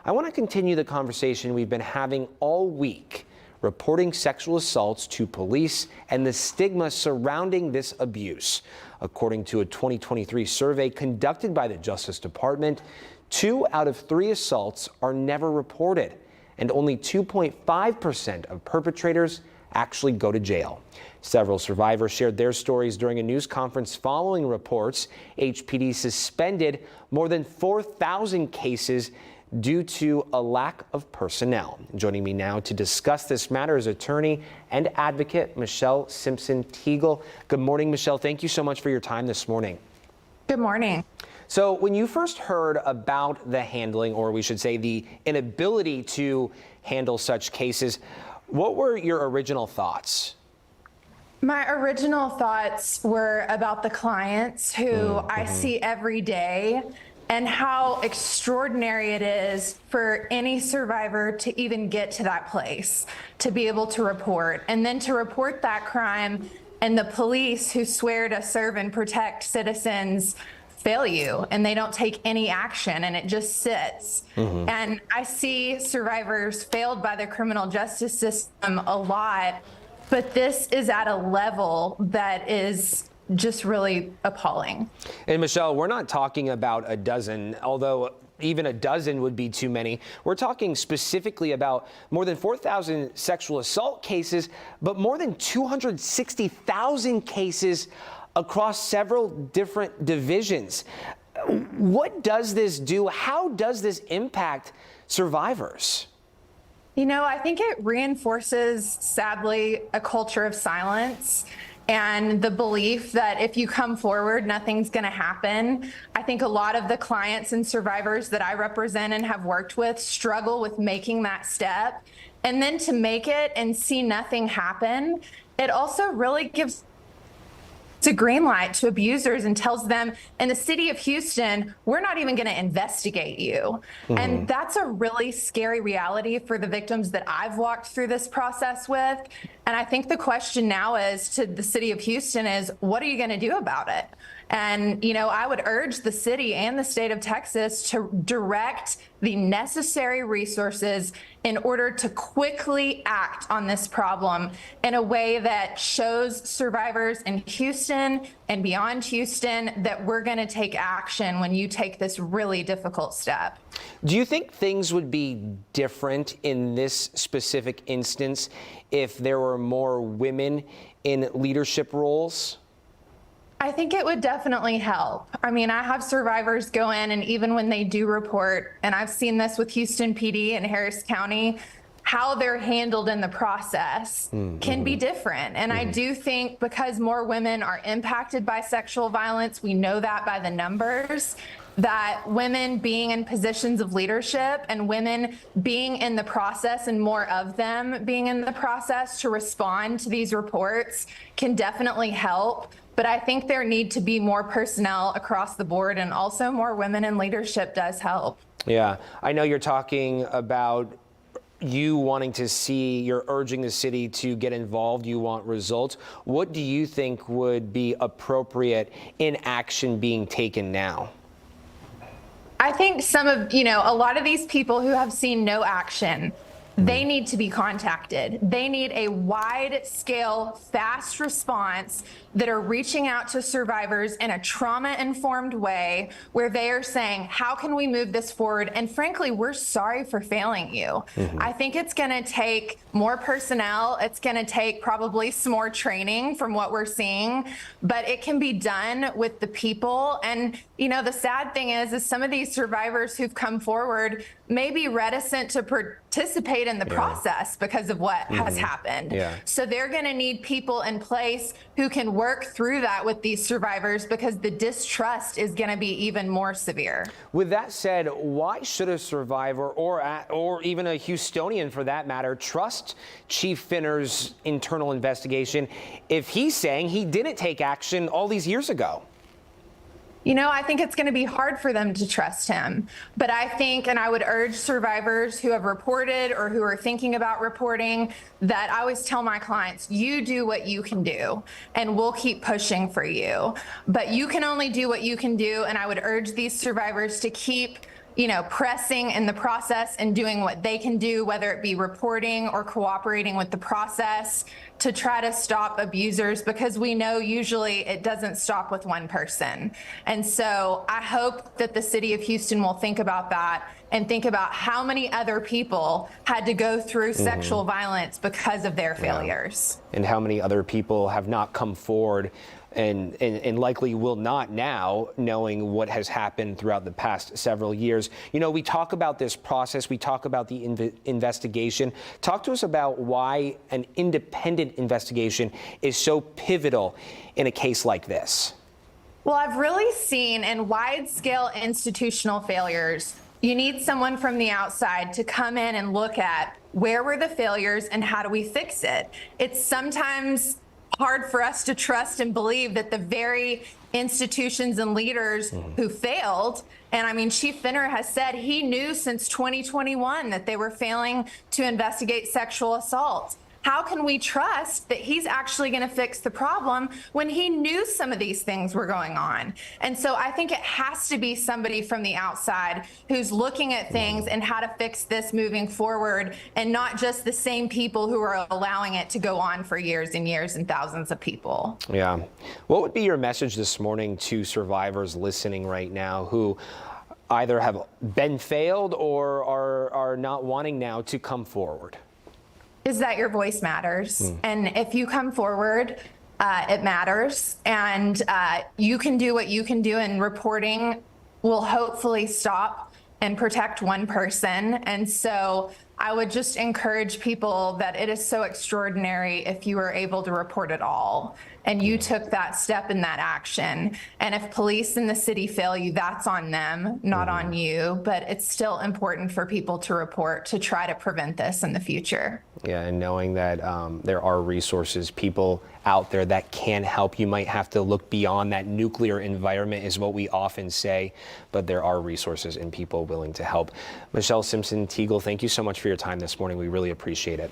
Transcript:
I want to continue the conversation we've been having all week, reporting sexual assaults to police and the stigma surrounding this abuse. According to a 2023 survey conducted by the Justice Department, 2 out of 3 assaults are never reported, and only 2.5% of perpetrators actually go to jail. Several survivors shared their stories during a news conference following reports HPD suspended more than 4,000 cases due to a lack of personnel. Joining me now to discuss this matter is attorney and advocate Michelle Simpson-Teagle. Good morning, Michelle. Thank you so much for your time this morning. Good morning. So when you first heard about the handling, or we should say the inability to handle such cases, what were your original thoughts? My original thoughts were about the clients who I see every day and how extraordinary it is for any survivor to even get to that place, to be able to report, and then to report that crime, and the police who swear to serve and protect citizens fail you and they don't take any action and it just sits. And I see survivors failed by the criminal justice system a lot, but this is at a level that is just really appalling. And Michelle, we're not talking about a dozen, although even a dozen would be too many. We're talking specifically about more than 4,000 sexual assault cases, but more than 260,000 cases across several different divisions. What does this do? How does this impact survivors? You know, I think it reinforces, sadly, a culture of silence and the belief that if you come forward, nothing's going to happen. I think a lot of the clients and survivors that I represent and have worked with struggle with making that step. And then to make it and see nothing happen, it also really gives a green light to abusers and tells them in the city of Houston, we're not even going to investigate you. And that's a really scary reality for the victims that I've walked through this process with. And I think the question now is to the city of Houston is, what are you going to do about it? And, you know, I would urge the city and the state of Texas to direct the necessary resources in order to quickly act on this problem in a way that shows survivors in Houston and beyond Houston that we're going to take action when you take this really difficult step. Do you think things would be different in this specific instance if there were more women in leadership roles? I think it would definitely help. I mean, I have survivors go in, and even when they do report, and I've seen this with Houston PD and Harris County, how they're handled in the process can be different. And I do think because more women are impacted by sexual violence, we know that by the numbers, that women being in positions of leadership and women being in the process and more of them being in the process to respond to these reports can definitely help. But I think there need to be more personnel across the board, and also more women in leadership does help. Yeah, I know you're talking about you wanting to see, you're urging the city to get involved, you want results. What do you think would be appropriate in action being taken now? I think some of, a lot of these people who have seen no action, they need to be contacted. They need a wide-scale, fast response that are reaching out to survivors in a trauma-informed way where they are saying, how can we move this forward? And frankly, we're sorry for failing you. I think it's going to take more personnel. It's going to take probably some more training from what we're seeing, but it can be done with the people. And, the sad thing is some of these survivors who've come forward may be reticent to participate in the process because of what has happened. So they're going to need people in place who can work through that with these survivors, because the distrust is going to be even more severe. With that said, why should a survivor or even a Houstonian for that matter trust Chief Finner's internal investigation if he's saying he didn't take action all these years ago? I think it's going to be hard for them to trust him. But I think, and I would urge survivors who have reported or who are thinking about reporting, that I always tell my clients, you do what you can do, and we'll keep pushing for you. But you can only do what you can do, and I would urge these survivors to keep pressing in the process and doing what they can do, whether it be reporting or cooperating with the process to try to stop abusers, because we know usually it doesn't stop with one person. And so I hope that the city of Houston will think about that and think about how many other people had to go through sexual violence because of their failures. And how many other people have not come forward and likely will not now, knowing what has happened throughout the past several years. We talk about this process, we talk about the investigation. Talk to us about why an independent investigation is so pivotal in a case like this. Well, I've really seen in wide-scale institutional failures, you need someone from the outside to come in and look at where were the failures and how do we fix it. It's sometimes hard for us to trust and believe that the very institutions and leaders who failed, and I mean, Chief Finner has said he knew since 2021 that they were failing to investigate sexual assault. How can we trust that he's actually going to fix the problem when he knew some of these things were going on? And so I think it has to be somebody from the outside who's looking at things and how to fix this moving forward, and not just the same people who are allowing it to go on for years and years and thousands of people. Yeah. What would be your message this morning to survivors listening right now who either have been failed or are not wanting now to come forward? Is that your voice matters. And if you come forward, it matters. And you can do what you can do, and reporting will hopefully stop and protect one person. And so I would just encourage people that it is so extraordinary if you were able to report it all and you took that step in that action. And if police in the city fail you, that's on them, not on you. But it's still important for people to report to try to prevent this in the future. Yeah, and knowing that there are resources, people out there that can help. You might have to look beyond that nuclear environment is what we often say, but there are resources and people willing to help. Michelle Simpson Teagle, thank you so much for your time this morning. We really appreciate it.